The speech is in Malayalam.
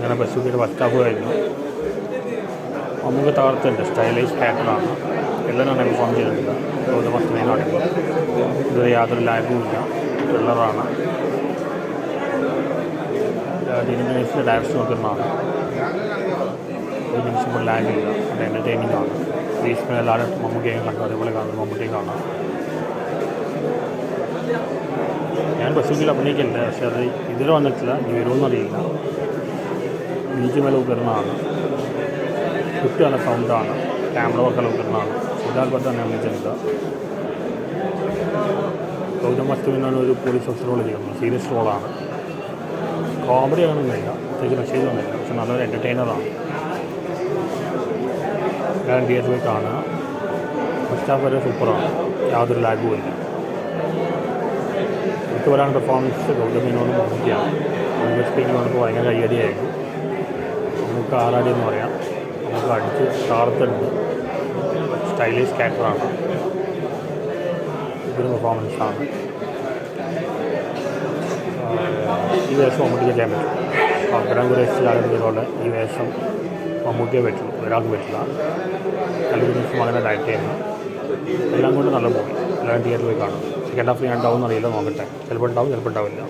അങ്ങനെ ബസ്സുകിയുടെ ഫസ്റ്റ് ഹാഫ് കഴിഞ്ഞു. നമുക്ക് തകർത്തുണ്ട്. സ്റ്റൈലൈസ് പാറ്റേണാണ്. എല്ലാം ഞാൻ പെർഫോം ചെയ്തിട്ടുണ്ട്. ഫസ്റ്റ് മെയിനാണെങ്കിൽ ഇതുവരെ യാതൊരു ലാഗും ഇല്ല. ത്രില്ലറാണ്. ഡിനിമിനേഷൻ്റെ ഡയറക്ഷൻ നോക്കുന്നതാണ്. ഒരു നിമിഷം ലാഗില്ല. അത് എൻ്റർടൈനിങ് ആണ്. ബീച്ചിൽ എല്ലാവരും മമ്മൂട്ടിയും കണ്ടു. അതേപോലെ കാണുന്നത് മമ്മൂട്ടിയും കാണാം. ഞാൻ ബസ്സുകിൽ അഭിനയിക്കില്ല. പക്ഷെ അത് ഇതിൽ വന്നിട്ടില്ല. ഇനി വരുമെന്നറിയില്ല. ബീച്ച് മേലെ ഉയർന്നതാണ്. ചുറ്റും നല്ല സൗണ്ടാണ്. ക്യാമറ വർക്കെല്ലാം ഉയർന്നതാണ്. സിദ്ധാർത്ഥ് തന്നെ അഭിനയിച്ചിട്ടുണ്ട്. ഗൗതം വാസുദേവനാണ് ഒരു പോലീസ് ഓഫീസർ റോൾ ചെയ്യുന്നത്. സീരിയസ് റോളാണ്. കോമഡി അങ്ങനെയൊന്നുമില്ല. പ്രത്യേകിച്ച് മെസ്സേജ് ഒന്നുമില്ല. പക്ഷെ നല്ലൊരു എൻ്റർടൈനറാണ്. ഞാൻ തിയേറ്ററിൽ പോയി കാണുക. ഫസ്റ്റ് ഹാഫ് വരെ സൂപ്പറാണ്. യാതൊരു ലാഗും ഇല്ല. എനിക്ക് വരാൻ പെർഫോമൻസ് ഗൗതം മേനോനും മമ്മൂട്ടിയാണ്. നമുക്ക് സ്പീക്കിൽ നമുക്ക് ഭയങ്കര കയ്യടിയായിരുന്നു. നമുക്ക് ആറാടി എന്ന് പറയാം. നമുക്ക് അടിച്ച് താർത്തുണ്ട്. സ്റ്റൈലിഷ് ക്യാരക്ടറാണ്. ഇതൊരു പെർഫോമൻസാണ്. ഈ വേഷം മമ്മൂട്ടിക്ക് ചെയ്യാൻ പറ്റും. പകരം കുറേശ്ശിലാകുന്നതിലൂടെ ഈ വേഷം മമ്മൂട്ടിയെ പറ്റുള്ളൂ. ഒരാൾക്ക് പറ്റില്ല. അല്ലെങ്കിൽ അങ്ങനെ ഡയറ്റ് ചെയ്യുന്നു. എല്ലാം കൊണ്ട് നല്ല മൂവി. എല്ലാവരും തിയേറ്ററിൽ പോയി കാണും. സെക്കൻഡ് ഹാഫ് ഞാൻ ഉണ്ടാവും എന്നറിയില്ല. നോക്കട്ടെ. ചിലപ്പോൾ ഉണ്ടാവും, ചിലപ്പോൾ ഉണ്ടാവില്ല.